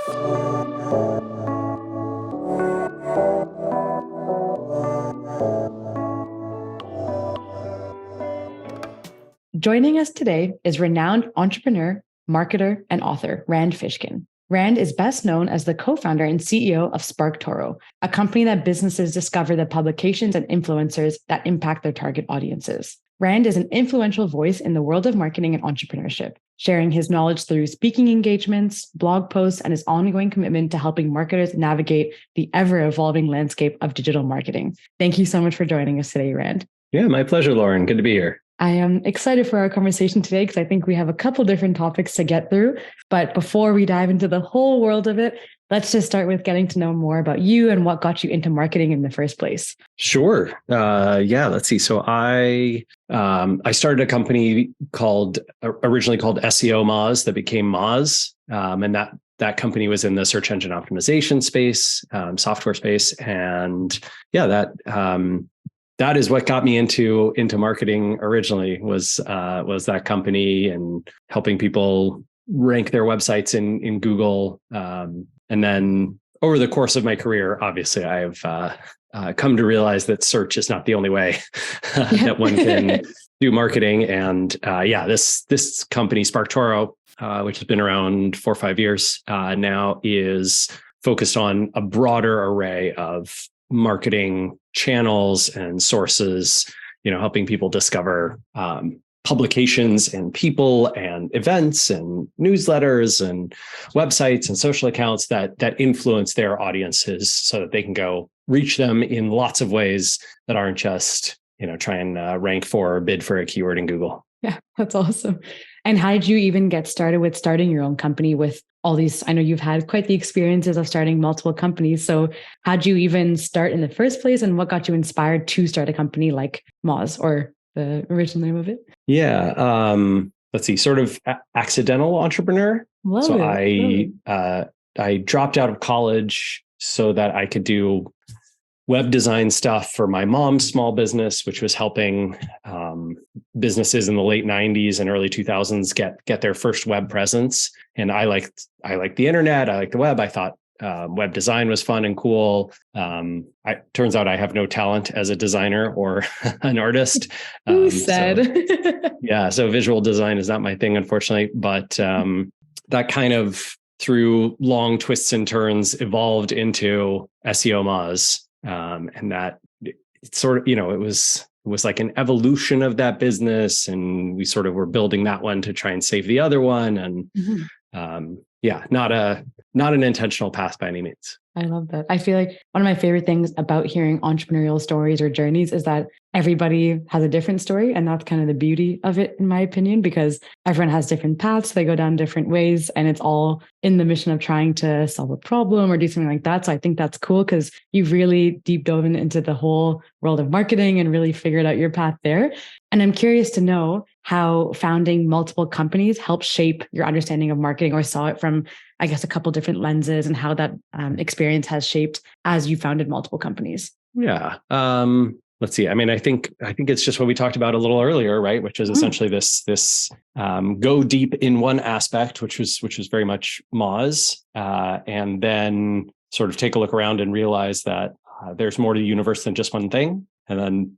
Joining us today is renowned entrepreneur, marketer, and author, Rand Fishkin. Rand is best known as the co-founder and CEO of SparkToro, a company that businesses discover the publications and influencers that impact their target audiences. Rand is an influential voice in the world of marketing and entrepreneurship, sharing his knowledge through speaking engagements, blog posts, and his ongoing commitment to helping marketers navigate the ever-evolving landscape of digital marketing. Thank you so much for joining us today, Rand. Yeah, my pleasure, Lauren. Good to be here. I am excited for our conversation today because I think we have a couple different topics to get through. But before we dive into the whole world of it, let's just start with getting to know more about you and what got you into marketing in the first place. Sure. Let's see. So I started a company originally called SEO Moz that became Moz. And that company was in the search engine optimization space, software space. And that is what got me into marketing originally was that company and helping people rank their websites in Google. And then over the course of my career, obviously, I've come to realize that search is not the only way that one can do marketing. And this company, SparkToro, which has been around 4 or 5 years now, is focused on a broader array of marketing channels and sources, helping people discover publications and people and events and newsletters and websites and social accounts that influence their audiences so that they can go reach them in lots of ways that aren't just, try and rank for or bid for a keyword in Google. Yeah, that's awesome. And how did you even get started with starting your own company with all these? I know you've had quite the experiences of starting multiple companies. So how did you even start in the first place, and what got you inspired to start a company like Moz, or the original name of it? Yeah. Let's see, sort of accidental entrepreneur. I dropped out of college so that I could do web design stuff for my mom's small business, which was helping businesses in the late 90s and early 2000s get their first web presence. And I liked the internet. I liked the web. I thought web design was fun and cool. Turns out I have no talent as a designer or an artist. Who said? So visual design is not my thing, unfortunately. But that kind of, through long twists and turns, evolved into SEO Moz. And that it's sort of, it was like an evolution of that business, and we sort of were building that one to try and save the other one. And not an intentional path by any means. I love that. I feel like one of my favorite things about hearing entrepreneurial stories or journeys is that everybody has a different story. And that's kind of the beauty of it, in my opinion, because everyone has different paths. They go down different ways, and it's all in the mission of trying to solve a problem or do something like that. So I think that's cool because you've really deep dove into the whole world of marketing and really figured out your path there. And I'm curious to know how founding multiple companies helped shape your understanding of marketing, or saw it from, I guess, a couple different lenses, and how that experience has shaped as you founded multiple companies. Yeah. Let's see. I mean, I think it's just what we talked about a little earlier, right? Which is essentially this go deep in one aspect, which was very much Moz, and then sort of take a look around and realize that there's more to the universe than just one thing, and then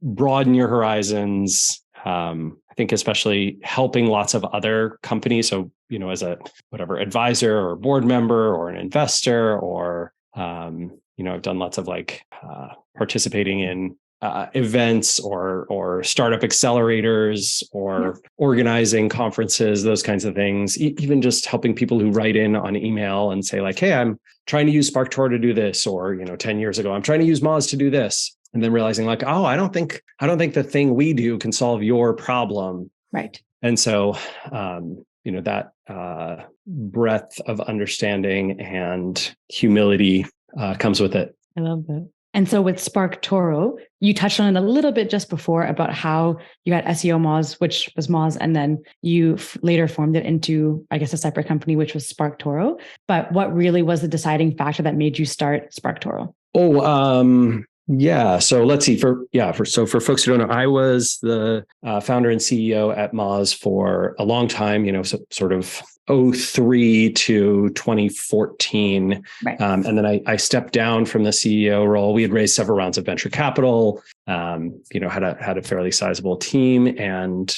broaden your horizons. I think especially helping lots of other companies. So, as a advisor or board member or an investor, or, I've done lots of participating in events or startup accelerators, or organizing conferences, those kinds of things. Even just helping people who write in on email and say hey, I'm trying to use SparkToro to do this, or 10 years ago, I'm trying to use Moz to do this. And then realizing I don't think the thing we do can solve your problem. Right. And so, that breadth of understanding and humility comes with it. I love that. And so with SparkToro, you touched on it a little bit just before about how you had SEO Moz, which was Moz, and then you later formed it into, I guess, a separate company, which was SparkToro. But what really was the deciding factor that made you start SparkToro? Yeah. So let's see. For folks who don't know, I was the founder and CEO at Moz for a long time. Sort of 2003 to 2014. Right. And then I stepped down from the CEO role. We had raised several rounds of venture capital, had a fairly sizable team and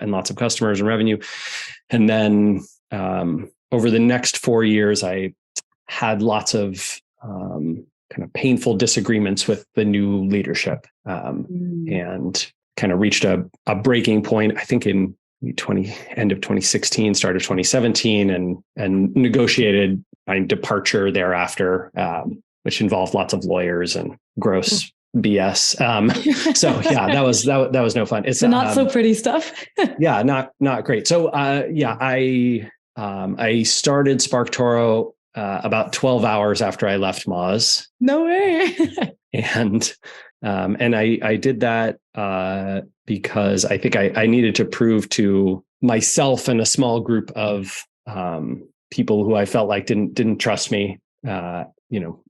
lots of customers and revenue. And then over the next 4 years, I had lots of kind of painful disagreements with the new leadership and kind of reached a breaking point, I think in end of 2016, start of 2017, and negotiated my departure thereafter, which involved lots of lawyers and gross BS. So yeah, that was no fun. It's the not so pretty stuff. Yeah, not great. So I started SparkToro about 12 hours after I left Moz. No way. And I did that because I think I needed to prove to myself and a small group of people who I felt like didn't trust me, at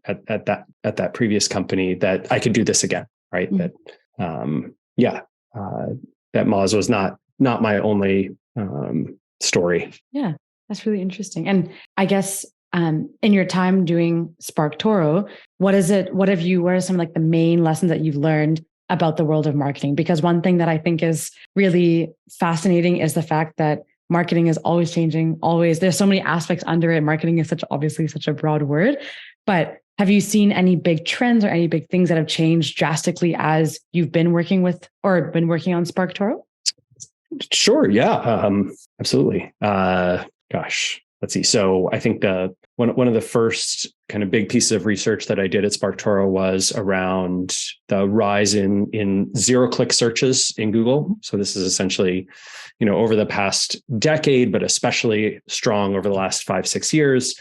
that previous company, that I could do this again, right? Mm-hmm. That Moz was not my only story. Yeah, that's really interesting. And I guess in your time doing SparkToro, what are some like the main lessons that you've learned about the world of marketing? Because one thing that I think is really fascinating is the fact that marketing is always changing, always. There's so many aspects under it. Marketing is obviously such a broad word, but have you seen any big trends or any big things that have changed drastically as you've been working on SparkToro? Sure. Yeah, absolutely. Gosh, let's see. So I think one of the first kind of big pieces of research that I did at SparkToro was around the rise in zero-click searches in Google. So this is essentially, over the past decade, but especially strong over the last 5-6 years,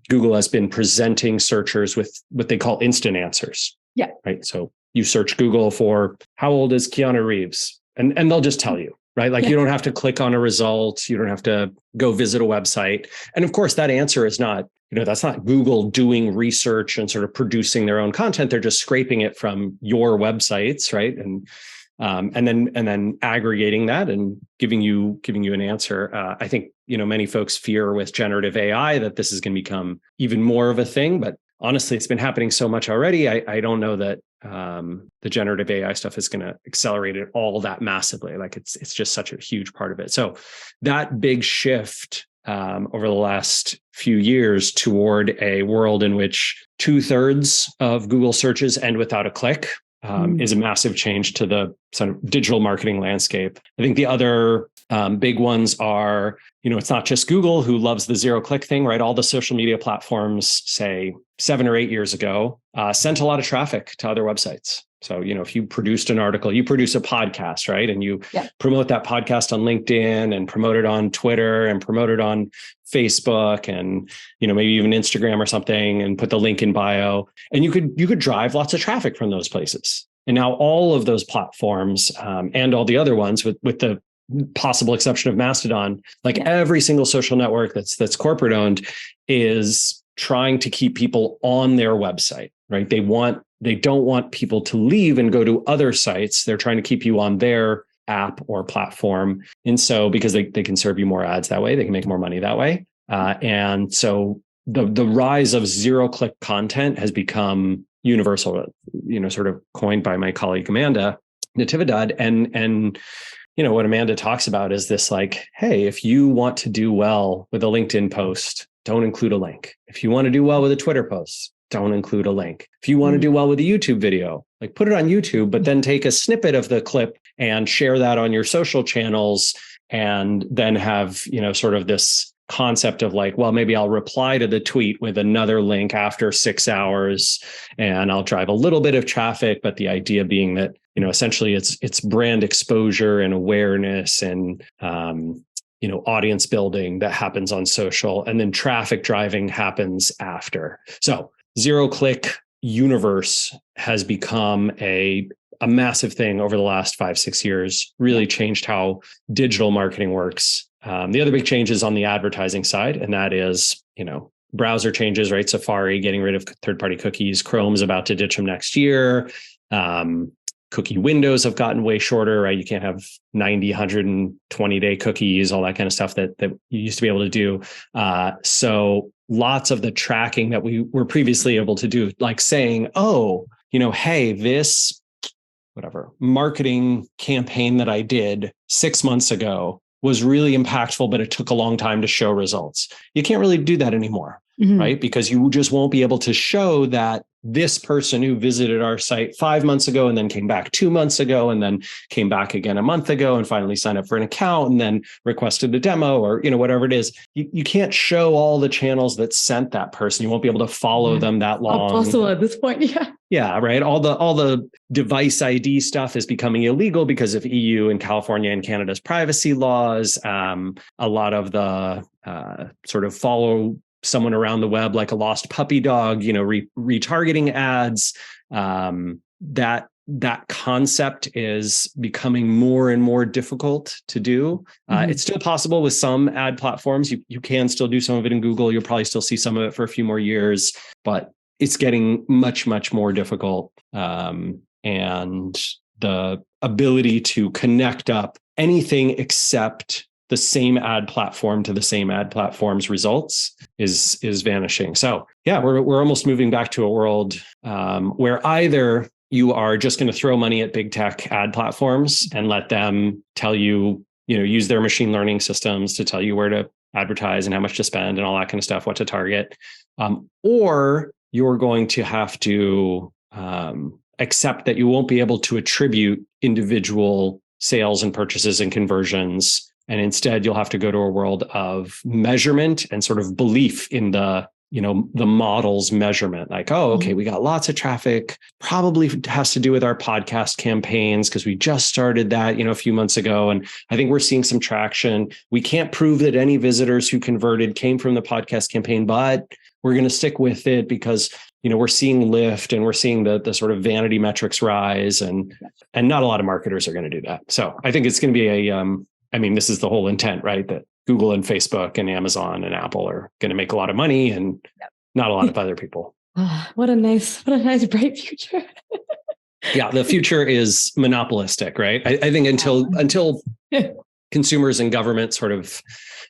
Google has been presenting searchers with what they call instant answers. Yeah. Right. So you search Google for how old is Keanu Reeves, and they'll just tell you. Right. Like you don't have to click on a result. You don't have to go visit a website. And of course, that answer is not, that's not Google doing research and sort of producing their own content. They're just scraping it from your websites. Right. And then aggregating that and giving you an answer. I think, many folks fear with generative AI that this is going to become even more of a thing. But honestly, it's been happening so much already. I don't know that the generative AI stuff is going to accelerate it all that massively. Like it's just such a huge part of it. So that big shift over the last few years toward a world in which 2/3 of Google searches end without a click is a massive change to the sort of digital marketing landscape. I think the other big ones are, it's not just Google who loves the zero-click thing, right? All the social media platforms, say 7 or 8 years ago, sent a lot of traffic to other websites. So, if you produced an article, you produce a podcast, right? And you promote that podcast on LinkedIn and promote it on Twitter and promote it on Facebook and, maybe even Instagram or something, and put the link in bio. And you could drive lots of traffic from those places. And now all of those platforms and all the other ones with the possible exception of Mastodon, every single social network that's corporate owned is trying to keep people on their website, right? They don't want people to leave and go to other sites. They're trying to keep you on their app or platform. And so because they can serve you more ads that way, they can make more money that way. And so the rise of zero-click content has become universal, sort of coined by my colleague Amanda Natividad. And what Amanda talks about is this hey, if you want to do well with a LinkedIn post, don't include a link. If you want to do well with a Twitter post, don't include a link. If you want to do well with a YouTube video, put it on YouTube, but then take a snippet of the clip and share that on your social channels, and then have, sort of this concept of maybe I'll reply to the tweet with another link after 6 hours and I'll drive a little bit of traffic. But the idea being that, essentially it's brand exposure and awareness and, audience building that happens on social, and then traffic driving happens after. So zero-click universe has become a massive thing over the last 5-6 years, really changed how digital marketing works. The other big change is on the advertising side, and that is, browser changes, right? Safari getting rid of third-party cookies. Chrome's about to ditch them next year. cookie windows have gotten way shorter, right? You can't have 90, 120 day cookies, all that kind of stuff that you used to be able to do. So lots of the tracking that we were previously able to do, like saying, oh, hey, this whatever marketing campaign that I did 6 months ago was really impactful, but it took a long time to show results. You can't really do that anymore, right? Because you just won't be able to show that this person who visited our site 5 months ago and then came back 2 months ago and then came back again a month ago and finally signed up for an account and then requested a demo or, whatever it is. You can't show all the channels that sent that person. You won't be able to follow them that long. Possible at this point. Yeah. Yeah, right. All the device ID stuff is becoming illegal because of EU and California and Canada's privacy laws. A lot of the sort of follow someone around the web like a lost puppy dog, retargeting ads. That concept is becoming more and more difficult to do. It's still possible with some ad platforms. You can still do some of it in Google. You'll probably still see some of it for a few more years, but it's getting much, much more difficult. And the ability to connect up anything except the same ad platform to the same ad platform's results is vanishing. So yeah, we're almost moving back to a world where either you are just going to throw money at big tech ad platforms and let them tell you, use their machine learning systems to tell you where to advertise and how much to spend and all that kind of stuff, what to target, or you're going to have to accept that you won't be able to attribute individual sales and purchases and conversions. And instead, you'll have to go to a world of measurement and sort of belief in the model's measurement. Like, oh, okay, we got lots of traffic, probably has to do with our podcast campaigns because we just started that, a few months ago. And I think we're seeing some traction. We can't prove that any visitors who converted came from the podcast campaign, but we're going to stick with it because, we're seeing lift and we're seeing the sort of vanity metrics rise and not a lot of marketers are going to do that. So I think it's going to be this is the whole intent, right? That Google and Facebook and Amazon and Apple are going to make a lot of money and not a lot of other people. What a nice bright future. Yeah, the future is monopolistic, right? I think until consumers and government sort of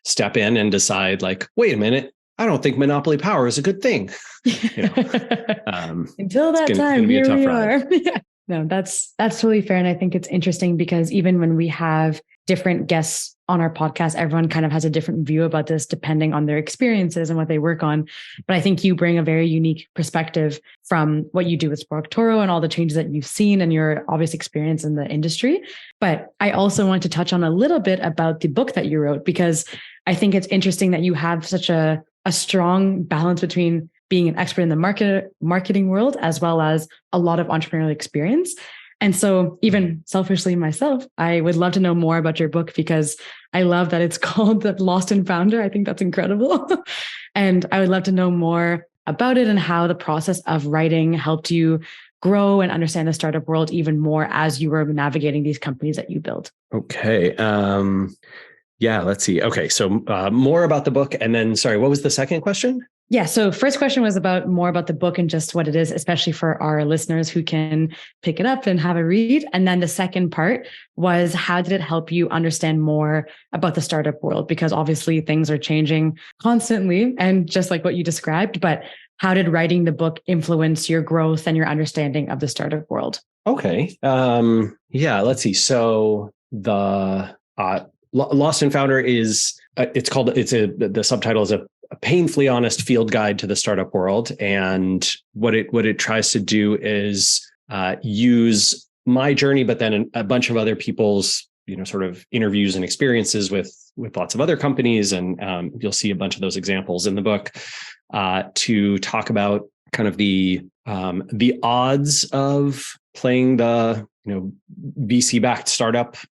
step in and decide like, wait a minute, I don't think monopoly power is a good thing. Until that time, here we are. No, that's totally fair. And I think it's interesting because even when we have different guests on our podcast, everyone kind of has a different view about this depending on their experiences and what they work on. But I think you bring a very unique perspective from what you do with SparkToro and all the changes that you've seen and your obvious experience in the industry. But I also want to touch on a little bit about the book that you wrote, because I think it's interesting that you have such a strong balance between being an expert in the marketing world, as well as a lot of entrepreneurial experience. And so even selfishly myself, I would love to know more about your book because I love that it's called The Lost and Founder. I think that's incredible. And I would love to know more about it and how the process of writing helped you grow and understand the startup world even more as you were navigating these companies that you built. Okay. Yeah, let's see. Okay. So more about the book. And then, sorry, what was the second question? Yeah. So first question was more about the book and just what it is, especially for our listeners who can pick it up and have a read. And then the second part was, how did it help you understand more about the startup world? Because obviously things are changing constantly and just like what you described, but how did writing the book influence your growth and your understanding of the startup world? Okay. Yeah, let's see. So the Lost and Founder is, the subtitle is a painfully honest field guide to the startup world. And what it tries to do is use my journey, but then a bunch of other people's, sort of interviews and experiences with lots of other companies. And you'll see a bunch of those examples in the book to talk about kind of the odds of playing the VC-backed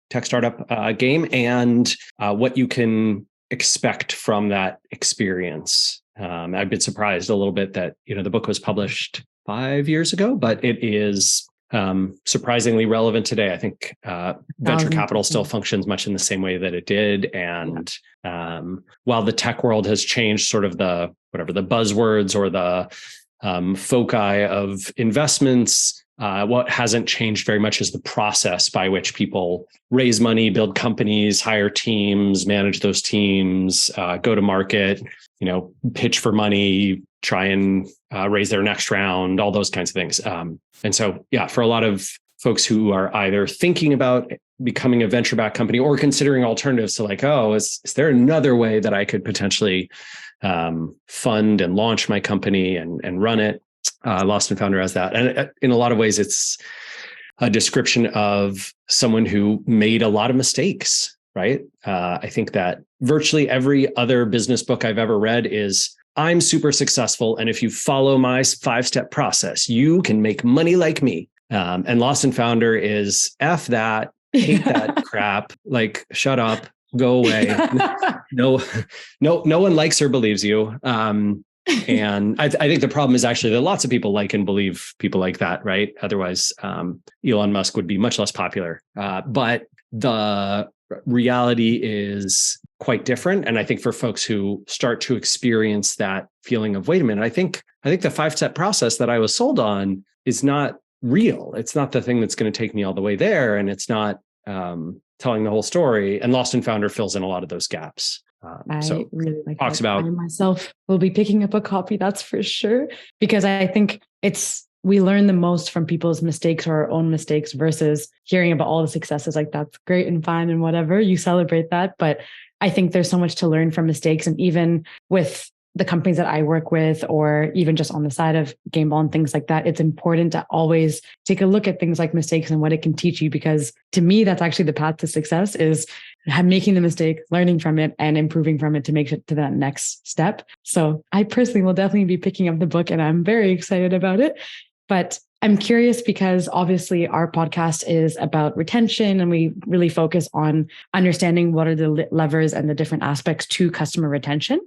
tech startup game and what you can expect from that experience. I've been surprised a little bit that the book was published 5 years ago, but it is surprisingly relevant today. I think venture capital still functions much in the same way that it did, and while the tech world has changed, sort of the buzzwords or the foci of investments, What hasn't changed very much is the process by which people raise money, build companies, hire teams, manage those teams, go to market, pitch for money, try and raise their next round, all those kinds of things. And so, yeah, for a lot of folks who are either thinking about becoming a venture-backed company or considering alternatives to like, oh, is there another way that I could potentially fund and launch my company and run it? Lost and Founder has that. And in a lot of ways, it's a description of someone who made a lot of mistakes, right? I think that virtually every other business book I've ever read is, I'm super successful, and if you follow my 5-step process, you can make money like me. And Lost and Founder is F that, hate that crap, like shut up, go away. No one likes or believes you. And I think the problem is actually that lots of people like and believe people like that, right? Otherwise, Elon Musk would be much less popular. But the reality is quite different. And I think for folks who start to experience that feeling of, wait a minute, I think the 5-step process that I was sold on is not real. It's not the thing that's going to take me all the way there. And it's not telling the whole story. And Lost and Founder fills in a lot of those gaps. I really like talks that. about. I myself will be picking up a copy, that's for sure, because I think we learn the most from people's mistakes or our own mistakes versus hearing about all the successes. Like, that's great and fine and whatever, you celebrate that. But I think there's so much to learn from mistakes. And even with the companies that I work with, or even just on the side of Gameball and things like that, it's important to always take a look at things like mistakes and what it can teach you. Because to me, that's actually the path to success, is making the mistake, learning from it, and improving from it to make it to that next step. So I personally will definitely be picking up the book, and I'm very excited about it. But I'm curious because obviously our podcast is about retention, and we really focus on understanding what are the levers and the different aspects to customer retention.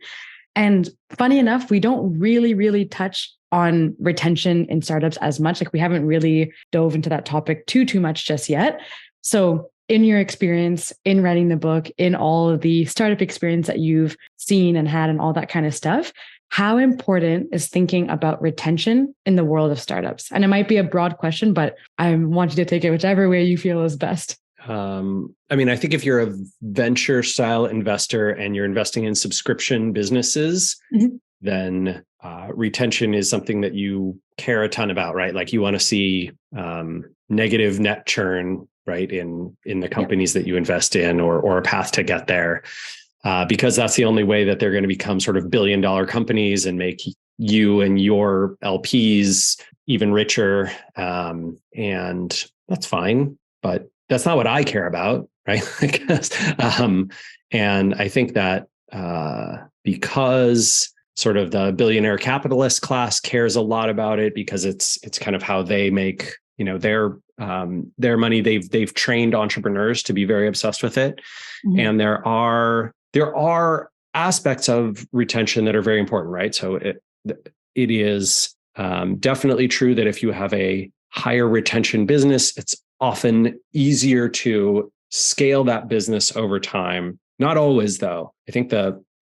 And funny enough, we don't really touch on retention in startups as much. Like, we haven't really dove into that topic too much just yet. So in your experience, in writing the book, in all of the startup experience that you've seen and had and all that kind of stuff, how important is thinking about retention in the world of startups? And it might be a broad question, but I want you to take it whichever way you feel is best. I think if you're a venture style investor and you're investing in subscription businesses, then retention is something that you care a ton about, right? Like, you want to see negative net churn, right, in the companies that you invest in, or a path to get there, because that's the only way that they're going to become sort of billion-dollar companies and make you and your LPs even richer. And that's fine, but that's not what I care about, right? And I think that because sort of the billionaire capitalist class cares a lot about it, because it's kind of how they make their money. They've trained entrepreneurs to be very obsessed with it, and there are aspects of retention that are very important, right? So it is definitely true that if you have a higher retention business, it's often easier to scale that business over time. Not always, though. I think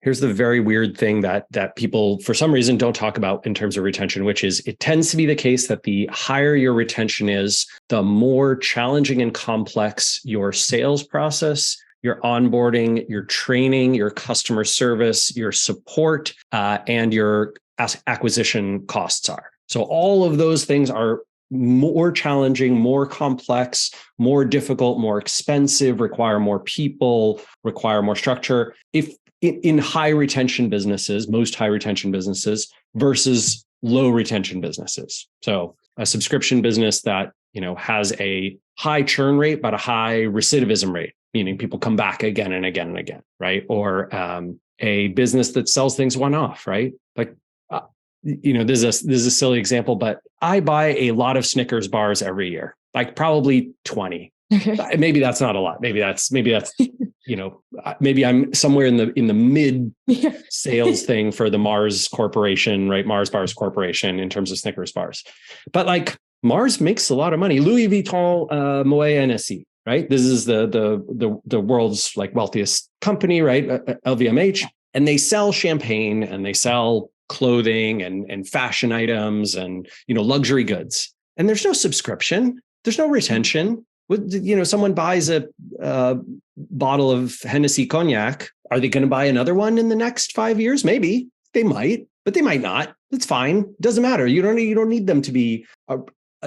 here's the very weird thing that people, for some reason, don't talk about in terms of retention, which is it tends to be the case that the higher your retention is, the more challenging and complex your sales process, your onboarding, your training, your customer service, your support, and your acquisition costs are. So all of those things are more challenging, more complex, more difficult, more expensive, require more people, require more structure. If in high retention businesses, most high retention businesses versus low retention businesses. So a subscription business that, has a high churn rate, but a high recidivism rate, meaning people come back again and again and again, right? Or a business that sells things one-off, right? Like, this is a silly example, but I buy a lot of Snickers bars every year, like probably 20. Maybe that's not a lot. Maybe that's maybe I'm somewhere in the mid sales thing for the Mars Corporation, right? Mars Bars Corporation in terms of Snickers bars. But like, Mars makes a lot of money. Louis Vuitton, Moet Hennessy, right? This is the world's like wealthiest company, right? LVMH, and they sell champagne and they sell clothing and fashion items and luxury goods. and there's no subscription, there's no retention. Someone buys a bottle of Hennessy cognac. Are they going to buy another one in the next 5 years? Maybe they might, but they might not. It's fine. Doesn't matter. You don't need them to be.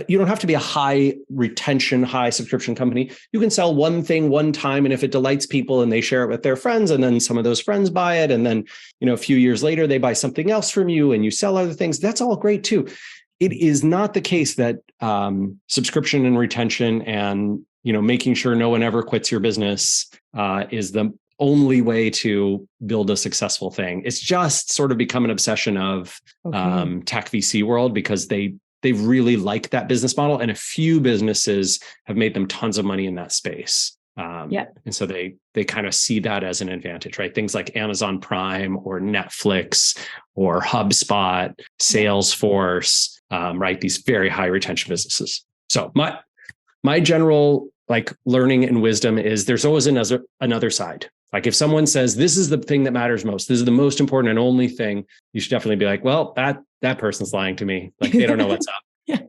You don't have to be a high retention, high subscription company. You can sell one thing one time, and if it delights people and they share it with their friends, and then some of those friends buy it, and then a few years later they buy something else from you, and you sell other things. That's all great too. It is not the case that subscription and retention and making sure no one ever quits your business is the only way to build a successful thing. It's just sort of become an obsession of tech VC world, because they really like that business model, and a few businesses have made them tons of money in that space. And so they kind of see that as an advantage, right? Things like Amazon Prime or Netflix or HubSpot, Salesforce, right? These very high retention businesses. So my general learning and wisdom is there's always another side. Like if someone says, this is the thing that matters most, this is the most important and only thing, you should definitely be like, well, that person's lying to me. Like they don't know what's up.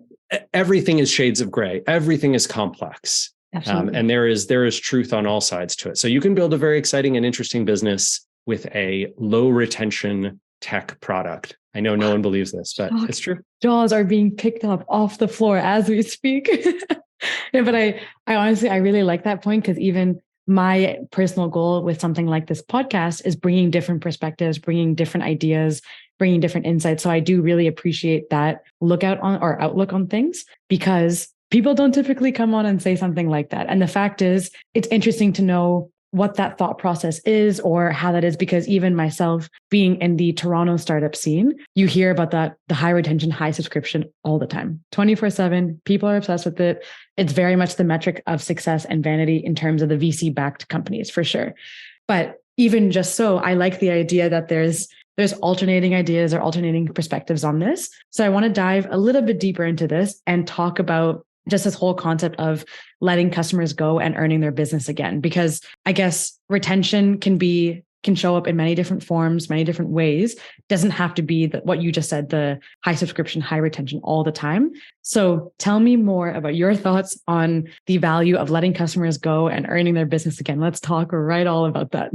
Everything is shades of gray. Everything is complex. And there is truth on all sides to it. So you can build a very exciting and interesting business with a low retention tech product. I know no one believes this, but it's true. Jaws are being picked up off the floor as we speak. But I honestly, I really like that point, because even my personal goal with something like this podcast is bringing different perspectives, bringing different ideas, bringing different insights. So I do really appreciate that outlook on things, because people don't typically come on and say something like that. And the fact is, it's interesting to know what that thought process is or how that is, because even myself being in the Toronto startup scene, you hear about the high retention, high subscription all the time, 24/7. People are obsessed with it. It's very much the metric of success and vanity in terms of the VC backed companies, for sure. But even just so, I like the idea that there's alternating ideas or alternating perspectives on this. So I want to dive a little bit deeper into this and talk about just this whole concept of letting customers go and earning their business again, because I guess retention can show up in many different forms, many different ways. Doesn't have to be what you just said, the high subscription, high retention all the time. So tell me more about your thoughts on the value of letting customers go and earning their business again. Let's talk right all about that.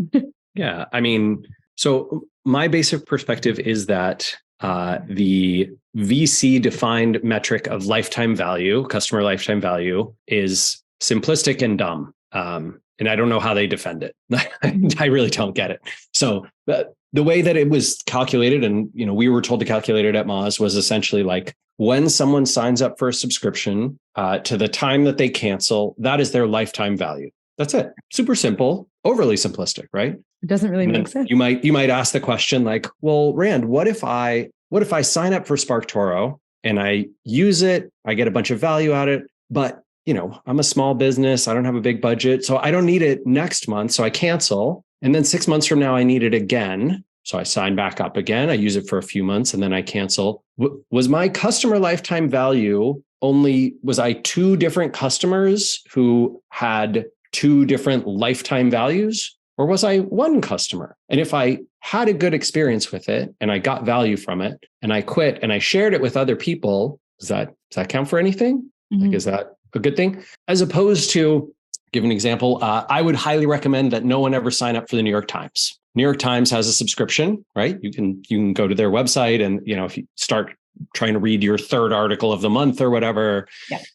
Yeah. I mean, so my basic perspective is that the VC defined metric of lifetime value, customer lifetime value, is simplistic and dumb. And I don't know how they defend it. I really don't get it. So the way that it was calculated, and we were told to calculate it at Moz, was essentially like when someone signs up for a subscription to the time that they cancel, that is their lifetime value. That's it. Super simple, overly simplistic, right? It doesn't really make sense. You might ask the question like, well, Rand, what if I sign up for SparkToro and I use it, I get a bunch of value out of it, but I'm a small business, I don't have a big budget, so I don't need it next month, so I cancel. And then 6 months from now, I need it again. So I sign back up again, I use it for a few months, and then I cancel. Was my customer lifetime value was I two different customers who had two different lifetime values? Or was I one customer? And if I had a good experience with it and I got value from it and I quit and I shared it with other people, does that count for anything? Mm-hmm. Like, is that a good thing? As opposed to, give an example, I would highly recommend that no one ever sign up for the New York Times. New York Times has a subscription, right? You can go to their website, and if you start trying to read your third article of the month or whatever,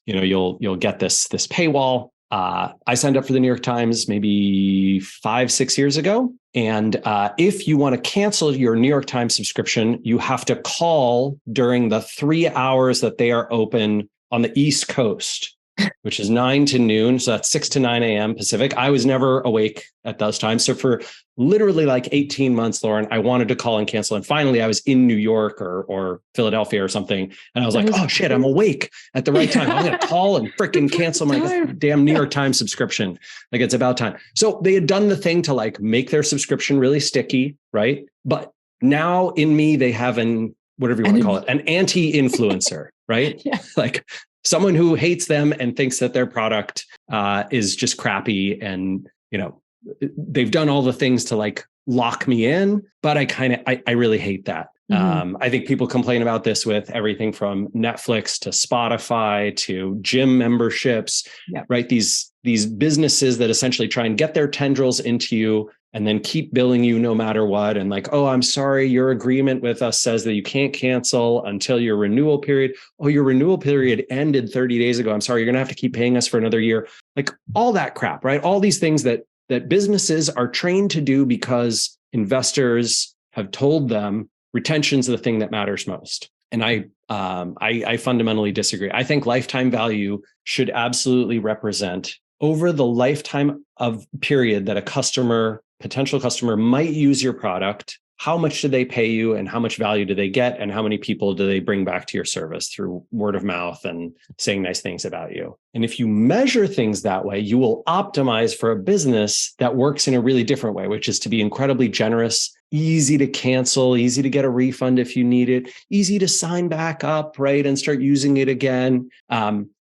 you'll get this paywall. I signed up for the New York Times maybe 5-6 years ago. And if you want to cancel your New York Times subscription, you have to call during the 3 hours that they are open on the East Coast, which is 9 to noon. So that's 6 to 9 a.m. Pacific. I was never awake at those times. So for literally like 18 months, Lauren, I wanted to call and cancel. And finally, I was in New York or Philadelphia or something. And I was like, oh shit, I'm awake at the right time. I'm going to call and freaking cancel my damn New York Times subscription. Like, it's about time. So they had done the thing to like make their subscription really sticky, right? But now in me, they have whatever you want to call it, an anti-influencer, right? Yeah. Like someone who hates them and thinks that their product is just crappy. And, they've done all the things to like lock me in, but I really hate that. I think people complain about this with everything from Netflix to Spotify to gym memberships, right? These businesses that essentially try and get their tendrils into you and then keep billing you no matter what. And like, oh, I'm sorry, your agreement with us says that you can't cancel until your renewal period. Oh, your renewal period ended 30 days ago. I'm sorry, you're going to have to keep paying us for another year. Like all that crap, right? All these things that businesses are trained to do because investors have told them retention's the thing that matters most. And I fundamentally disagree. I think lifetime value should absolutely represent over the lifetime of period that a potential customer might use your product. How much do they pay you and how much value do they get? And how many people do they bring back to your service through word of mouth and saying nice things about you? And if you measure things that way, you will optimize for a business that works in a really different way, which is to be incredibly generous, easy to cancel, easy to get a refund if you need it, easy to sign back up, right? And start using it again.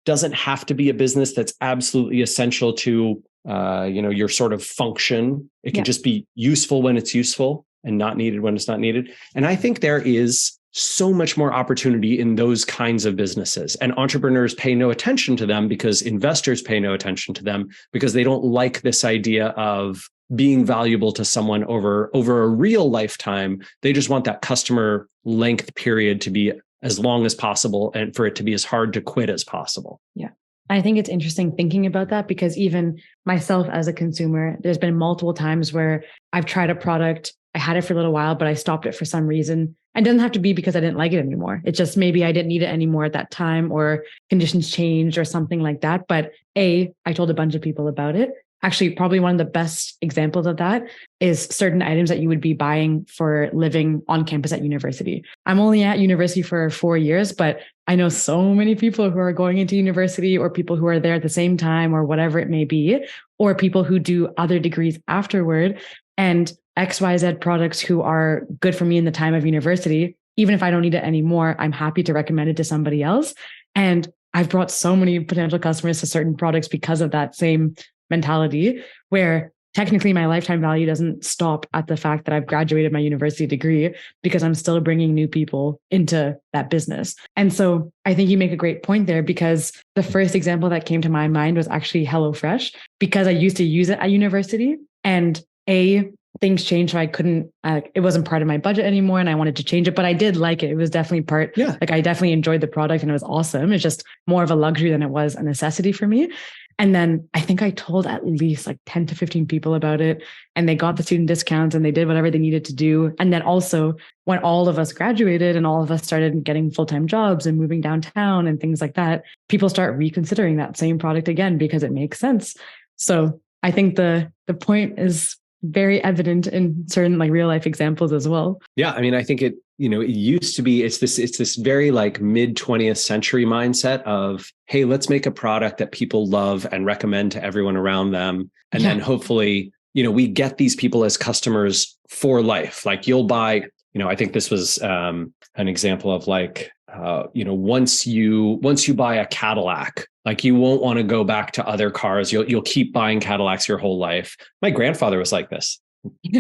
Doesn't have to be a business that's absolutely essential to, your sort of function. It can just be useful when it's useful and not needed when it's not needed. And I think there is so much more opportunity in those kinds of businesses. And entrepreneurs pay no attention to them because investors pay no attention to them because they don't like this idea of being valuable to someone over a real lifetime. They just want that customer length period to be as long as possible and for it to be as hard to quit as possible. Yeah. I think it's interesting thinking about that because even myself as a consumer, there's been multiple times where I've tried a product, I had it for a little while, but I stopped it for some reason. And it doesn't have to be because I didn't like it anymore. It's just maybe I didn't need it anymore at that time or conditions changed or something like that. But I told a bunch of people about it. Actually, probably one of the best examples of that is certain items that you would be buying for living on campus at university. I'm only at university for 4 years, but I know so many people who are going into university or people who are there at the same time or whatever it may be, or people who do other degrees afterward and XYZ products who are good for me in the time of university. Even if I don't need it anymore, I'm happy to recommend it to somebody else. And I've brought so many potential customers to certain products because of that same mentality where technically my lifetime value doesn't stop at the fact that I've graduated my university degree because I'm still bringing new people into that business. And so I think you make a great point there because the first example that came to my mind was actually HelloFresh because I used to use it at university and things changed. So I couldn't, it wasn't part of my budget anymore and I wanted to change it, but I did like it. It was definitely like I definitely enjoyed the product and it was awesome. It's just more of a luxury than it was a necessity for me. And then I think I told at least like 10 to 15 people about it and they got the student discounts and they did whatever they needed to do. And then also when all of us graduated and all of us started getting full-time jobs and moving downtown and things like that, people start reconsidering that same product again because it makes sense. So I think the point is very evident in certain like real life examples as well. Yeah. I mean, I think it used to be, it's this very like mid 20th century mindset of, hey, let's make a product that people love and recommend to everyone around them. And then hopefully, we get these people as customers for life. Like you'll buy, I think this was an example of like, once you buy a Cadillac, like you won't want to go back to other cars. You'll keep buying Cadillacs your whole life. My grandfather was like this.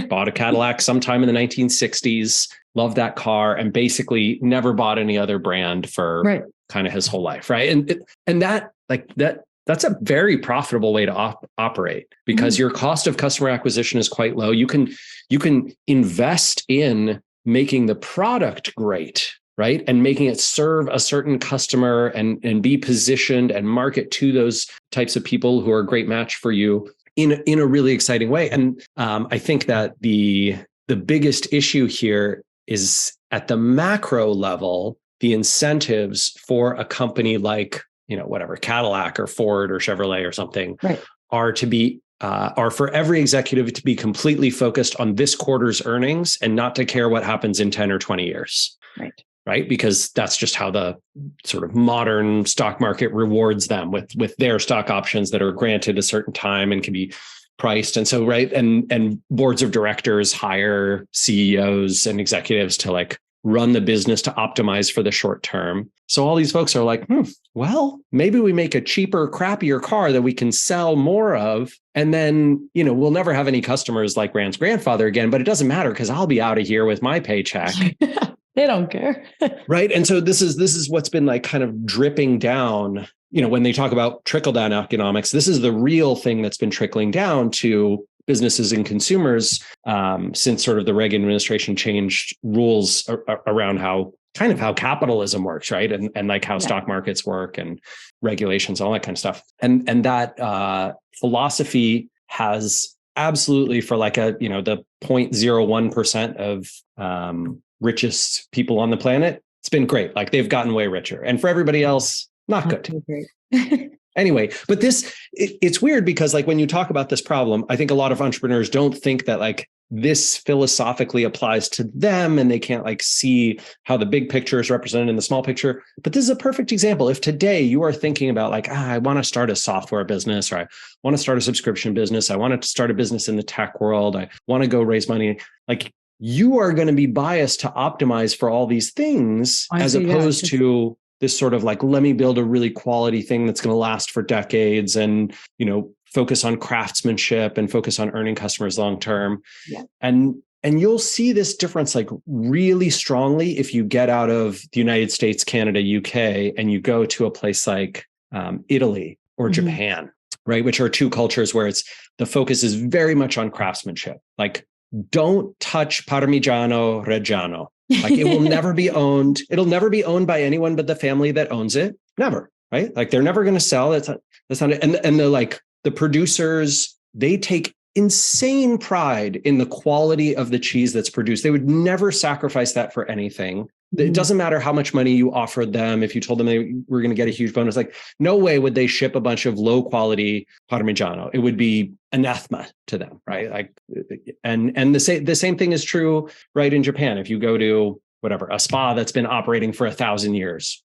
Bought a Cadillac sometime in the 1960s, loved that car, and basically never bought any other brand for kind of his whole life. Right. And that's a very profitable way to operate because your cost of customer acquisition is quite low. You can invest in making the product great, right? And making it serve a certain customer and be positioned and market to those types of people who are a great match for you in a really exciting way. And I think that the biggest issue here is at the macro level, the incentives for a company like, whatever, Cadillac or Ford or Chevrolet or something are for every executive to be completely focused on this quarter's earnings and not to care what happens in 10 or 20 years. Right. Because that's just how the sort of modern stock market rewards them with their stock options that are granted a certain time and can be priced. And so, and boards of directors hire CEOs and executives to like run the business to optimize for the short term. So all these folks are like, well, maybe we make a cheaper, crappier car that we can sell more of. And then, we'll never have any customers like Rand's grandfather again, but it doesn't matter because I'll be out of here with my paycheck. They don't care. Right. And so this is what's been like kind of dripping down, when they talk about trickle down economics, this is the real thing that's been trickling down to businesses and consumers since sort of the Reagan administration changed rules around how capitalism works, right? And like how stock markets work and regulations, all that kind of stuff. And that philosophy has absolutely, for like the 0.01% of richest people on the planet, it's been great. Like they've gotten way richer. And for everybody else, not good. Anyway, but it's weird because like when you talk about this problem, I think a lot of entrepreneurs don't think that like this philosophically applies to them and they can't like see how the big picture is represented in the small picture. But this is a perfect example. If today you are thinking about like, I want to start a software business, or I want to start a subscription business, I want to start a business in the tech world, I want to go raise money, like you are going to be biased to optimize for all these things as opposed to this sort of like, let me build a really quality thing that's going to last for decades and, focus on craftsmanship and focus on earning customers long-term. Yeah. And you'll see this difference like really strongly if you get out of the United States, Canada, UK, and you go to a place like Italy or Japan, right? Which are two cultures where the focus is very much on craftsmanship. Like, don't touch Parmigiano Reggiano. Like it will never be owned. It'll never be owned by anyone but the family that owns it. Never, right? Like they're never going to sell. That's not it. And the producers, they take insane pride in the quality of the cheese that's produced. They would never sacrifice that for anything. It doesn't matter how much money you offered them. If you told them they were going to get a huge bonus, like no way would they ship a bunch of low quality Parmigiano. It would be anathema to them, right? Like, and the same thing is true, right? In Japan, if you go to whatever, a spa that's been operating for 1,000 years,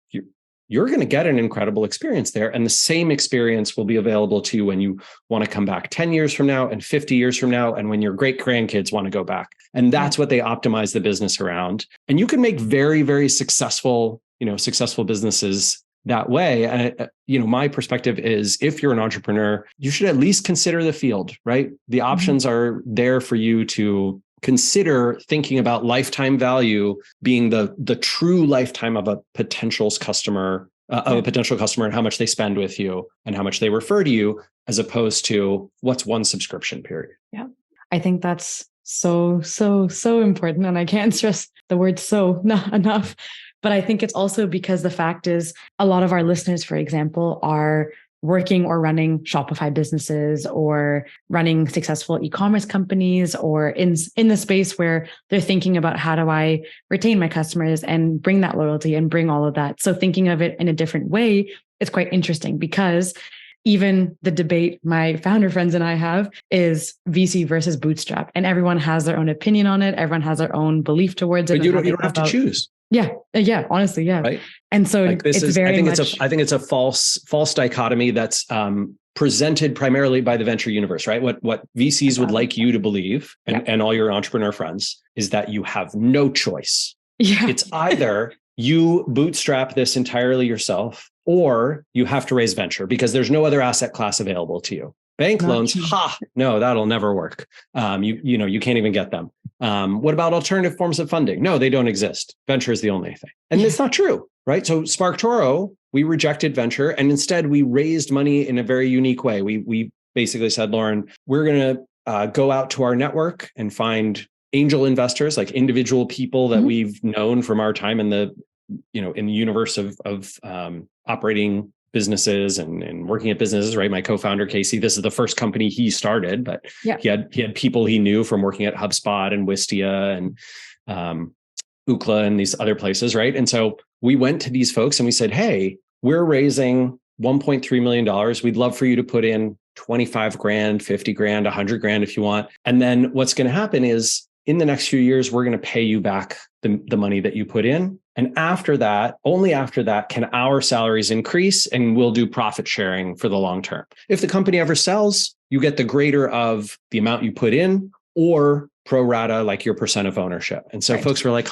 you're going to get an incredible experience there. And the same experience will be available to you when you want to come back 10 years from now and 50 years from now. And when your great grandkids want to go back. And that's what they optimize the business around. And you can make very, very successful businesses that way. And, my perspective is if you're an entrepreneur, you should at least consider the field, right? The options are there for you to consider thinking about lifetime value being the true lifetime of a potential customer and how much they spend with you and how much they refer to you, as opposed to what's one subscription period. Yeah. I think that's so important. And I can't stress the word so not enough. But I think it's also because the fact is a lot of our listeners, for example, are working or running Shopify businesses or running successful e-commerce companies, or in the space where they're thinking about how do I retain my customers and bring that loyalty and bring all of that. So thinking of it in a different way is quite interesting, because even the debate my founder friends and I have is VC versus bootstrap, and everyone has their own opinion on it. Everyone has their own belief towards it. But you don't have to choose. Yeah. Honestly. Yeah. Right. And so like I think it's a false dichotomy that's presented primarily by the venture universe, right? What VCs would like you to believe, and all your entrepreneur friends, is that you have no choice. Yeah. It's either you bootstrap this entirely yourself, or you have to raise venture because there's no other asset class available to you. Bank loans, no, that'll never work. You can't even get them. What about alternative forms of funding? No, they don't exist. Venture is the only thing. And it's not true, right? So SparkToro, we rejected venture, and instead we raised money in a very unique way. We basically said, Lauren, we're going to go out to our network and find angel investors, like individual people that we've known from our time in the universe of operating businesses and working at businesses, right? My co-founder, Casey, this is the first company he started, but he had people he knew from working at HubSpot and Wistia and Ookla and these other places, right? And so we went to these folks and we said, hey, we're raising $1.3 million. We'd love for you to put in 25 grand, 50 grand, 100 grand if you want. And then what's going to happen is in the next few years, we're going to pay you back the money that you put in. And after that, only after that can our salaries increase, and we'll do profit sharing for the long term. If the company ever sells, you get the greater of the amount you put in, or pro rata, like your percent of ownership. And so folks were like,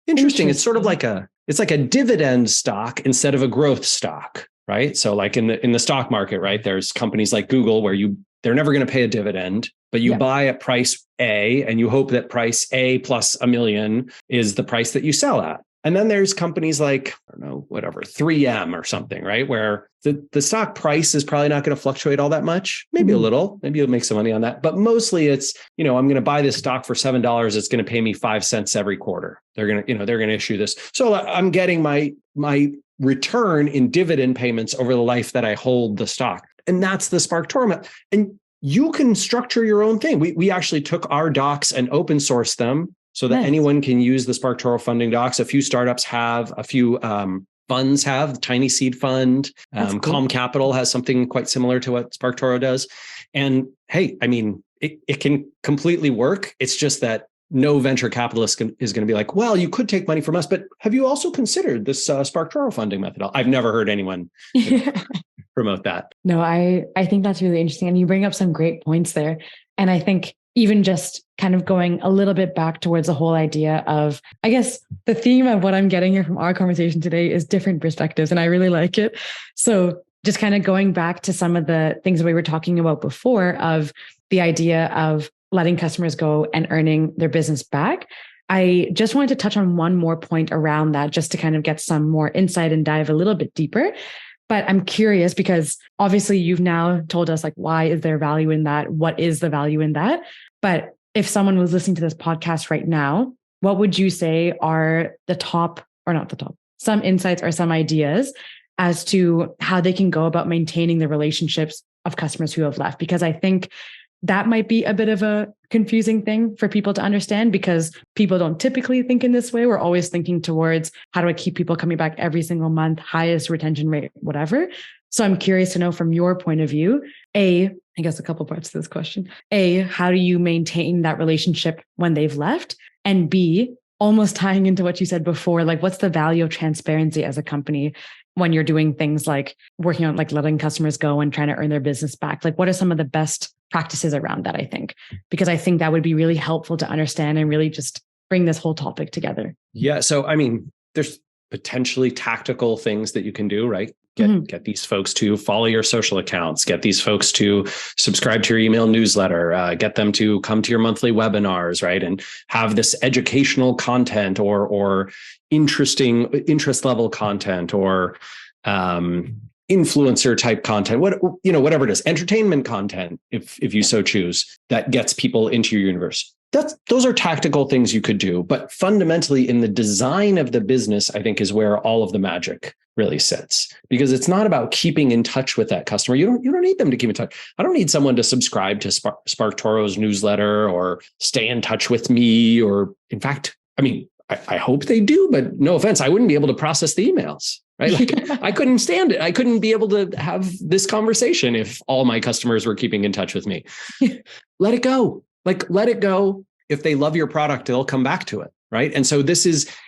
interesting. It's sort of like it's like a dividend stock instead of a growth stock, right? So like in the stock market, right? There's companies like Google where you they're never going to pay a dividend, but you buy at price A and you hope that price A plus $1 million is the price that you sell at. And then there's companies like, I don't know, whatever, 3M or something, right? Where the stock price is probably not going to fluctuate all that much, maybe a little, maybe you'll make some money on that. But mostly it's, I'm going to buy this stock for $7. It's going to pay me 5 cents every quarter. They're going to issue this. So I'm getting my return in dividend payments over the life that I hold the stock. And that's the SparkToro. And you can structure your own thing. We actually took our docs and open sourced them so that anyone can use the SparkToro funding docs. A few startups have, a few funds have, Tiny Seed Fund. Cool. Calm Capital has something quite similar to what SparkToro does. And hey, I mean, it can completely work. It's just that no venture capitalist is going to be like, well, you could take money from us, but have you also considered this SparkToro funding method? I've never heard anyone promote that. No, I think that's really interesting. And you bring up some great points there. And I think even just kind of going a little bit back towards the whole idea of, I guess the theme of what I'm getting here from our conversation today is different perspectives. And I really like it. So just kind of going back to some of the things that we were talking about before of the idea of letting customers go and earning their business back. I just wanted to touch on one more point around that, just to kind of get some more insight and dive a little bit deeper. But I'm curious because obviously you've now told us like, why is there value in that? What is the value in that? But if someone was listening to this podcast right now, what would you say are the top, or not the top, some insights or some ideas as to how they can go about maintaining the relationships of customers who have left? Because I think that might be a bit of a confusing thing for people to understand because people don't typically think in this way. We're always thinking towards how do I keep people coming back every single month, highest retention rate, whatever. So I'm curious to know from your point of view, I guess a couple parts to this question. A, how do you maintain that relationship when they've left? And B, almost tying into what you said before, like what's the value of transparency as a company when you're doing things like working on like letting customers go and trying to earn their business back? Like what are some of the best practices around that, I think? Because I think that would be really helpful to understand and really just bring this whole topic together. Yeah. So, I mean, there's potentially tactical things that you can do, right? Get these folks to follow your social accounts, get these folks to subscribe to your email newsletter, get them to come to your monthly webinars, right? And have this educational content or interesting interest level content or influencer type content, whatever it is, entertainment content, if you so choose, that gets people into your universe. Those are tactical things you could do, but fundamentally in the design of the business, I think is where all of the magic really sits, because it's not about keeping in touch with that customer. You don't need them to keep in touch. I don't need someone to subscribe to SparkToro's newsletter or stay in touch with me. Or in fact, I mean, I hope they do, but no offense, I wouldn't be able to process the emails, right? Like I couldn't stand it. I couldn't be able to have this conversation if all my customers were keeping in touch with me. Let it go. Let it go. If they love your product, they'll come back to it, right? And so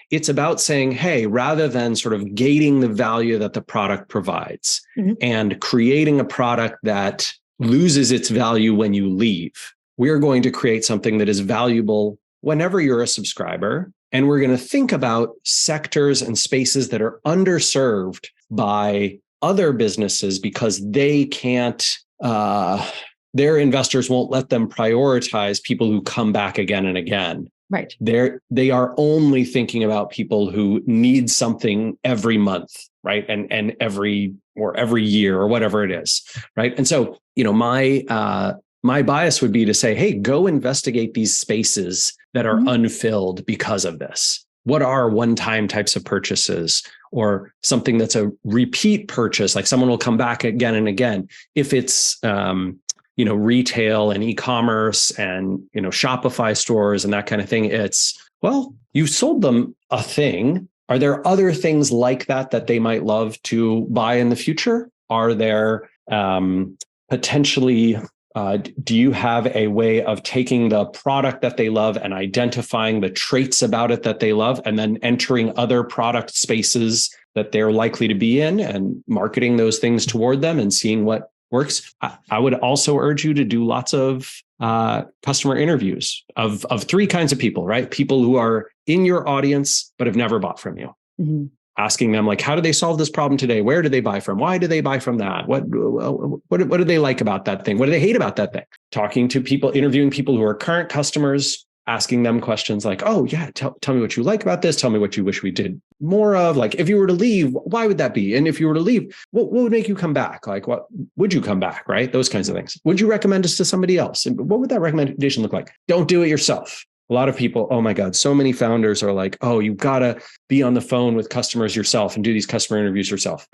it's about saying, hey, rather than sort of gating the value that the product provides and creating a product that loses its value when you leave, we're going to create something that is valuable whenever you're a subscriber. And we're going to think about sectors and spaces that are underserved by other businesses because they can't, their investors won't let them prioritize people who come back again and again. Right. They are only thinking about people who need something every month, right? And every year or whatever it is, right? And so, my bias would be to say, hey, go investigate these spaces that are unfilled because of this. What are one-time types of purchases or something that's a repeat purchase, like someone will come back again and again. If it's, retail and e-commerce and, Shopify stores and that kind of thing, it's, well, you sold them a thing. Are there other things like that they might love to buy in the future? Are there potentially, do you have a way of taking the product that they love and identifying the traits about it that they love and then entering other product spaces that they're likely to be in and marketing those things toward them and seeing what works? I would also urge you to do lots of customer interviews of three kinds of people, right? People who are in your audience, but have never bought from you. asking them like, how do they solve this problem today? Where do they buy from? Why do they buy from that? What do they like about that thing? What do they hate about that thing? Talking to people, interviewing people who are current customers, asking them questions like, oh yeah, tell me what you like about this. Tell me what you wish we did more of. Like, if you were to leave, why would that be? And if you were to leave, what would make you come back? Like, what would you come back? Right? Those kinds of things. Would you recommend us to somebody else? And what would that recommendation look like? Don't do it yourself. A lot of people, oh my God, so many founders are like, oh, you gotta be on the phone with customers yourself and do these customer interviews yourself.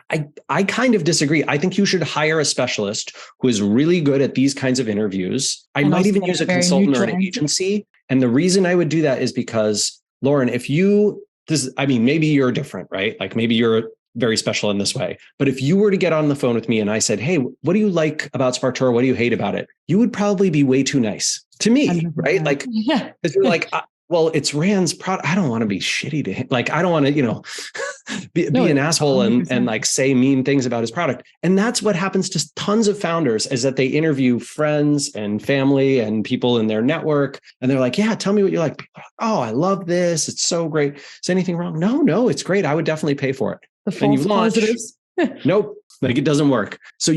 I kind of disagree. I think you should hire a specialist who is really good at these kinds of interviews. I might even use a consultant or an agency. And the reason I would do that is because, Lauren, maybe you're different, right? Like maybe you're very special in this way. But if you were to get on the phone with me and I said, hey, what do you like about SparkToro? What do you hate about it? You would probably be way too nice to me, right? Like, because you're like, well, it's Rand's product. I don't want to be shitty to him. Like, I don't want to, be an asshole and like say mean things about his product. And that's what happens to tons of founders, is that they interview friends and family and people in their network. And they're like, yeah, tell me what you like. Oh, I love this. It's so great. Is anything wrong? No, it's great. I would definitely pay for it. And you launch. Nope. Like, it doesn't work. So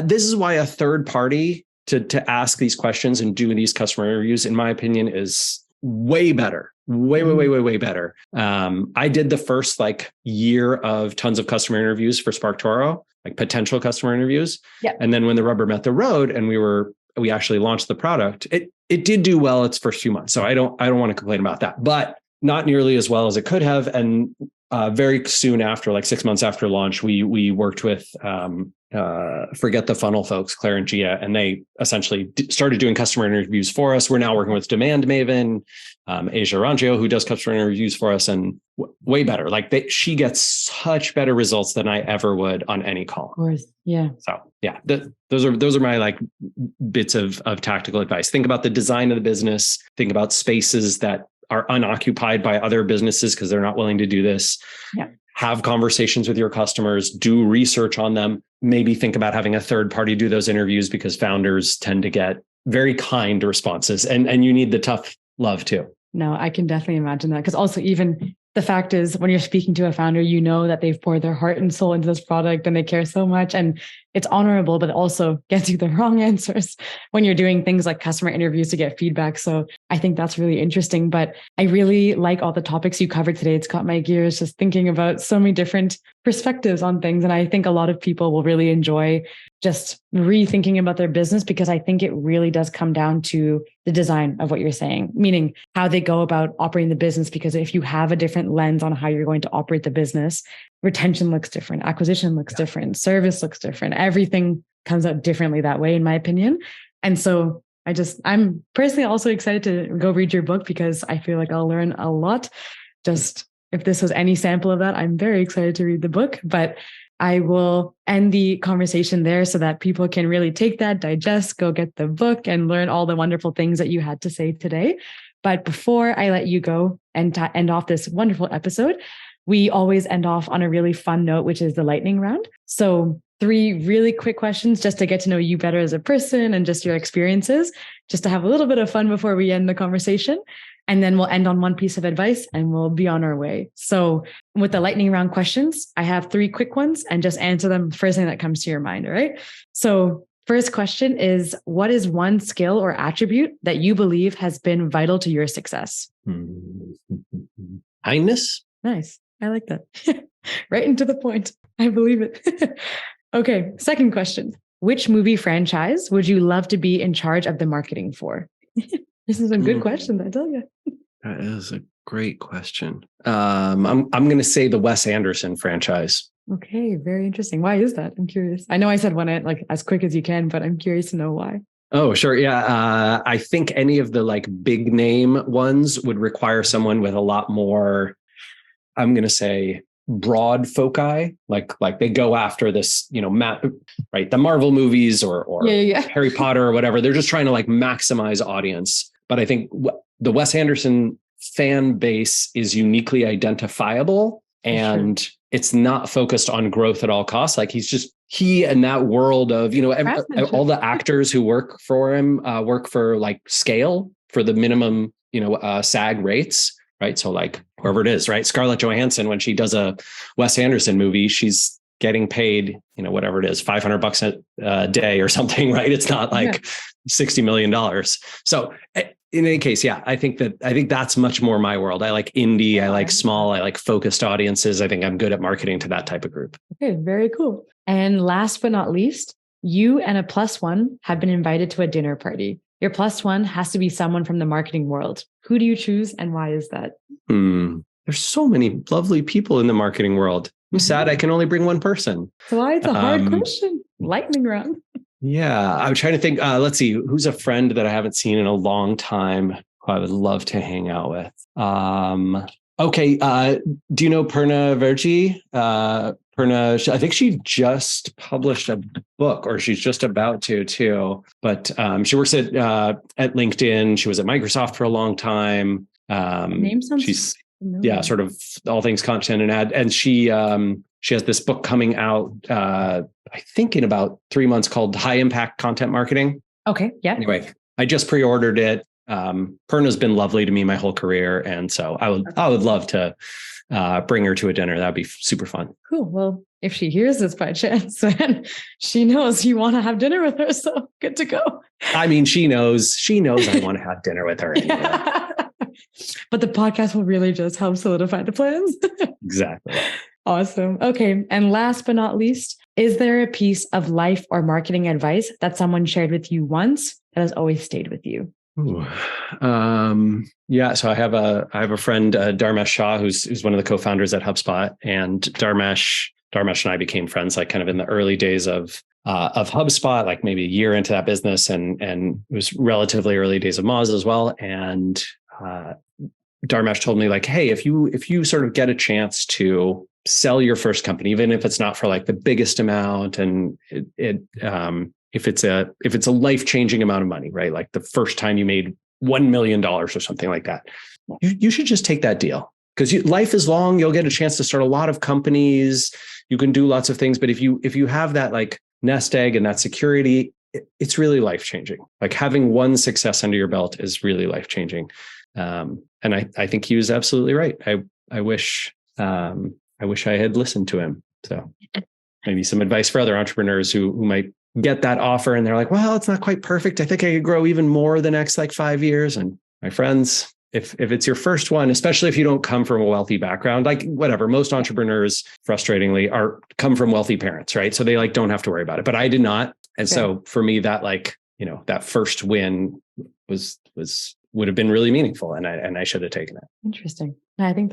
this is why a third party to ask these questions and do these customer interviews, in my opinion, is way better. Way better. I did the first year of tons of customer interviews for SparkToro, like potential customer interviews. Yeah. And then when the rubber met the road and we actually launched the product, it did do well its first few months. So I don't want to complain about that, but not nearly as well as it could have. And very soon after, 6 months after launch, we worked with Forget the Funnel folks, Claire and Gia, and they essentially started doing customer interviews for us. We're now working with Demand Maven, Asia Rangio, who does customer interviews for us, and way better. She gets such better results than I ever would on any call. Of course, yeah. So yeah, those are my bits of tactical advice. Think about the design of the business. Think about spaces that are unoccupied by other businesses because they're not willing to do this. Yeah. Have conversations with your customers, do research on them. Maybe think about having a third party do those interviews, because founders tend to get very kind responses, and you need the tough love too. No, I can definitely imagine that. Because also, even the fact is, when you're speaking to a founder, you know that they've poured their heart and soul into this product and they care so much, and it's honorable, but it also gets you the wrong answers when you're doing things like customer interviews to get feedback. So I think that's really interesting, but I really like all the topics you covered today. It's got my gears just thinking about so many different perspectives on things. And I think a lot of people will really enjoy just rethinking about their business, because I think it really does come down to the design of what you're saying, meaning how they go about operating the business. Because if you have a different lens on how you're going to operate the business, retention looks different, acquisition looks different, service looks different. Everything comes out differently that way, in my opinion. And so I'm personally also excited to go read your book, because I feel like I'll learn a lot. Just if this was any sample of that, I'm very excited to read the book. But I will end the conversation there so that people can really take that, digest, go get the book, and learn all the wonderful things that you had to say today. But before I let you go and end off this wonderful episode, we always end off on a really fun note, which is the lightning round. So 3 really quick questions just to get to know you better as a person and just your experiences, just to have a little bit of fun before we end the conversation. And then we'll end on one piece of advice and we'll be on our way. So with the lightning round questions, I have 3 quick ones, and just answer them first thing that comes to your mind. All right. So first question is, what is one skill or attribute that you believe has been vital to your success? Kindness. Nice. I like that. Right into the point. I believe it. Okay. Second question. Which movie franchise would you love to be in charge of the marketing for? This is a good question, I tell you. That is a great question. I'm going to say the Wes Anderson franchise. Okay. Very interesting. Why is that? I'm curious. I know I said one as quick as you can, but I'm curious to know why. Oh, sure. Yeah. I think any of the big name ones would require someone with a lot more, I'm going to say, broad foci, like they go after this, right? The Marvel movies or Harry Potter or whatever. They're just trying to maximize audience. But I think the Wes Anderson fan base is uniquely identifiable, and it's not focused on growth at all costs. He and that world of, all the actors who work for him work for scale for the minimum, SAG rates. right? So like whoever it is, right? Scarlett Johansson, when she does a Wes Anderson movie, she's getting paid, whatever it is, $500 a day or something, right? It's not like $60 million. So in any case, yeah, I think that's much more my world. I like indie, I like small, I like focused audiences. I think I'm good at marketing to that type of group. Okay, very cool. And last but not least, you and a plus one have been invited to a dinner party. Your plus one has to be someone from the marketing world. Who do you choose and why is that? There's so many lovely people in the marketing world. I'm sad I can only bring one person. So why it's a hard question. Lightning round. Yeah, I'm trying to think. Let's see. Who's a friend that I haven't seen in a long time who I would love to hang out with? Okay. Do you know Perna Verji? Perna, I think she just published a book, or she's just about to too. But she works at LinkedIn. She was at Microsoft for a long time. Name sounds she's sort of all things content and ad. And she has this book coming out, I think in about 3 months, called High Impact Content Marketing. Okay. Yeah. Anyway, I just pre-ordered it. Perna's been lovely to me my whole career, and so I would love to bring her to a dinner. That'd be super fun. Cool. Well, if she hears this by chance, then she knows you want to have dinner with her. So good to go. I mean, she knows I want to have dinner with her anyway. But the podcast will really just help solidify the plans. Exactly. Awesome. Okay. And last but not least, is there a piece of life or marketing advice that someone shared with you once that has always stayed with you? Yeah. So I have a friend, Dharmesh Shah, who's one of the co-founders at HubSpot, and Dharmesh and I became friends like kind of in the early days of HubSpot, like maybe a year into that business, and it was relatively early days of Moz as well. And Dharmesh told me like, hey, if you sort of get a chance to sell your first company, even if it's not for like the biggest amount, and if it's a life-changing amount of money, right? Like the first time you made $1 million or something like that, you should just take that deal, because life is long. You'll get a chance to start a lot of companies. You can do lots of things, but if you have that like nest egg and that security, it's really life-changing. Like having one success under your belt is really life-changing. And I think he was absolutely right. I wish I had listened to him. So maybe some advice for other entrepreneurs who might get that offer and they're like, well, it's not quite perfect. I think I could grow even more the next like 5 years. And my friends, if it's your first one, especially if you don't come from a wealthy background, like whatever, most entrepreneurs frustratingly come from wealthy parents, right? So they like don't have to worry about it, but I did not. And so for me, that like, that first win would have been really meaningful, and I should have taken it. Interesting. I think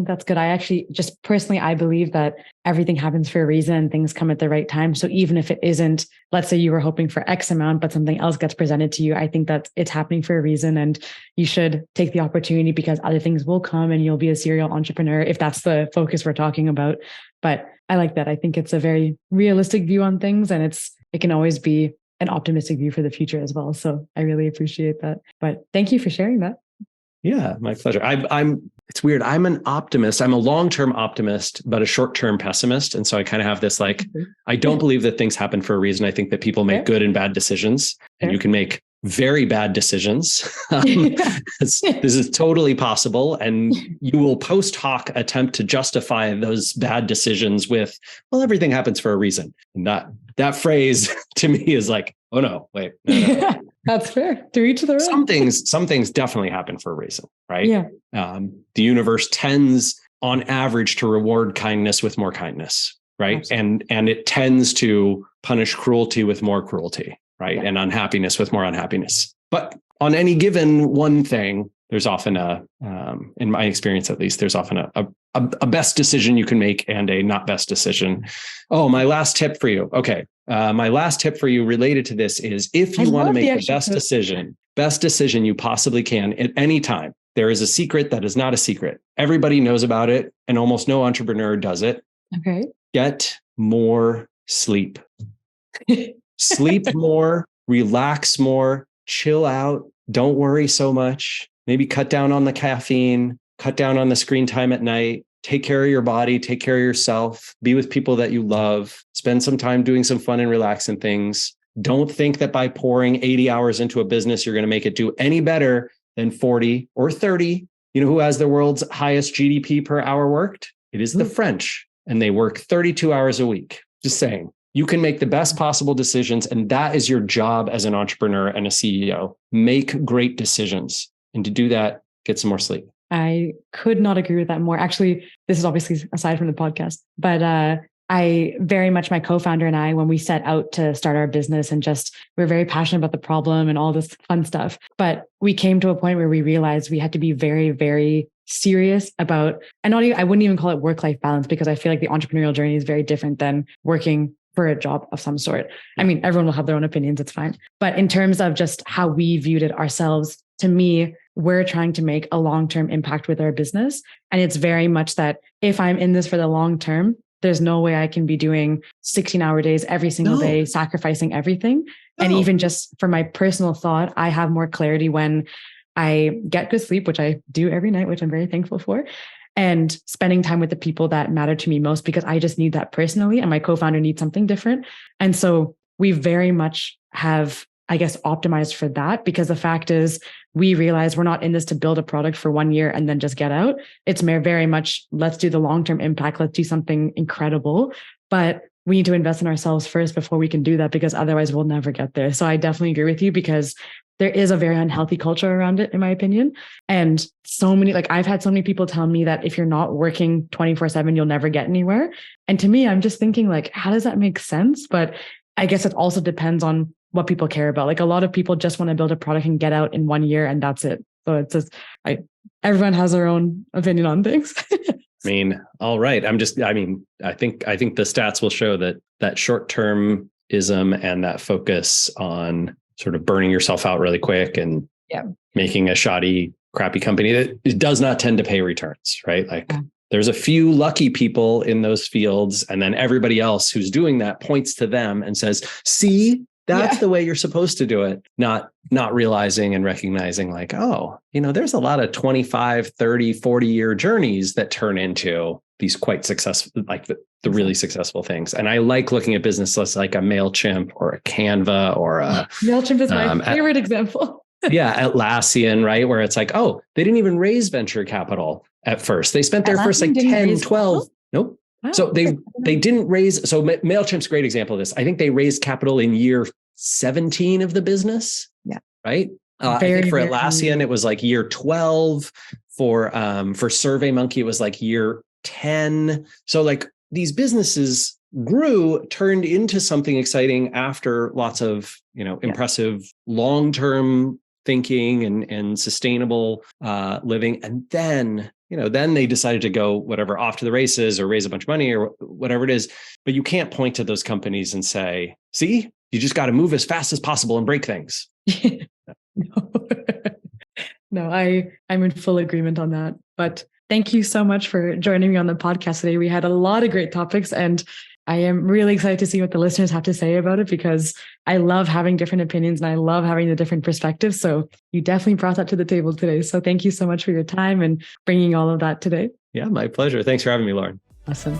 that's good. I actually just personally, I believe that everything happens for a reason and things come at the right time. So even if it isn't, let's say you were hoping for X amount, but something else gets presented to you, I think that it's happening for a reason, and you should take the opportunity, because other things will come and you'll be a serial entrepreneur if that's the focus we're talking about. But I like that. I think it's a very realistic view on things, and it can always be an optimistic view for the future as well. So I really appreciate that. But thank you for sharing that. Yeah, my pleasure. It's weird. I'm an optimist. I'm a long-term optimist, but a short-term pessimist. And so I kind of have this like, I don't believe that things happen for a reason. I think that people make good and bad decisions, and you can make very bad decisions. This is totally possible. And you will post hoc attempt to justify those bad decisions with, well, everything happens for a reason. And that phrase to me is like, oh no, wait. No. That's fair. To each their own. Some things definitely happen for a reason, right? Yeah. The universe tends on average to reward kindness with more kindness, right? Absolutely. And it tends to punish cruelty with more cruelty, right? Yeah. And unhappiness with more unhappiness. But on any given one thing, there's often in my experience at least, there's often a best decision you can make and a not best decision. Oh, my last tip for you. Okay. My last tip for you related to this is, if you want to make the best decision you possibly can at any time, there is a secret that is not a secret. Everybody knows about it, and almost no entrepreneur does it. Okay. Get more sleep. Sleep more, relax more, chill out. Don't worry so much. Maybe cut down on the caffeine, cut down on the screen time at night. Take care of your body, take care of yourself, be with people that you love, spend some time doing some fun and relaxing things. Don't think that by pouring 80 hours into a business, you're going to make it do any better than 40 or 30. You know who has the world's highest GDP per hour worked? It is the French, and they work 32 hours a week. Just saying. You can make the best possible decisions, and that is your job as an entrepreneur and a CEO. Make great decisions. And to do that, get some more sleep. I could not agree with that more. Actually, this is obviously aside from the podcast, but I very much, my co-founder and I, when we set out to start our business and we're very passionate about the problem and all this fun stuff. But we came to a point where we realized we had to be very, very serious about, and I wouldn't even call it work-life balance, because I feel like the entrepreneurial journey is very different than working for a job of some sort. I mean, everyone will have their own opinions. It's fine. But in terms of just how we viewed it ourselves, to me, we're trying to make a long-term impact with our business. And it's very much that if I'm in this for the long term, there's no way I can be doing 16-hour days every single day, sacrificing everything. And even just for my personal thought, I have more clarity when I get good sleep, which I do every night, which I'm very thankful for, and spending time with the people that matter to me most, because I just need that personally. And my co-founder needs something different. And so we very much have, I guess, optimized for that, because the fact is we realize we're not in this to build a product for 1 year and then just get out. It's very much, let's do the long-term impact. Let's do something incredible, but we need to invest in ourselves first before we can do that, because otherwise we'll never get there. So I definitely agree with you, because there is a very unhealthy culture around it, in my opinion. And so many, I've had so many people tell me that if you're not working 24/7, you'll never get anywhere. And to me, I'm just thinking, how does that make sense? But I guess it also depends on what people care about. A lot of people just want to build a product and get out in 1 year, and that's it. So it's just, everyone has their own opinion on things. All right. I think the stats will show that short-termism and that focus on sort of burning yourself out really quick and making a shoddy, crappy company, that it does not tend to pay returns, right? There's a few lucky people in those fields, and then everybody else who's doing that points to them and says, see, that's the way you're supposed to do it. Not realizing and recognizing there's a lot of 25, 30, 40-year journeys that turn into these quite successful, the really successful things. And I like looking at business lists like a MailChimp or a Canva or a MailChimp is my favorite example. Atlassian, right? Where it's they didn't even raise venture capital at first. They spent their first 10, 12. Nope. Wow. So they didn't raise. So MailChimp's a great example of this. I think they raised capital in year 17 of the business. Yeah. Right. I think for Atlassian, it was year 12. For SurveyMonkey, it was year 10. So these businesses grew, turned into something exciting after lots of, impressive long-term thinking and sustainable living. And then they decided to go off to the races or raise a bunch of money or whatever it is. But you can't point to those companies and say, see, you just got to move as fast as possible and break things. No, I'm in full agreement on that. But thank you so much for joining me on the podcast today. We had a lot of great topics, and I am really excited to see what the listeners have to say about it, because I love having different opinions and I love having the different perspectives. So you definitely brought that to the table today. So thank you so much for your time and bringing all of that today. Yeah, my pleasure. Thanks for having me, Lauren. Awesome.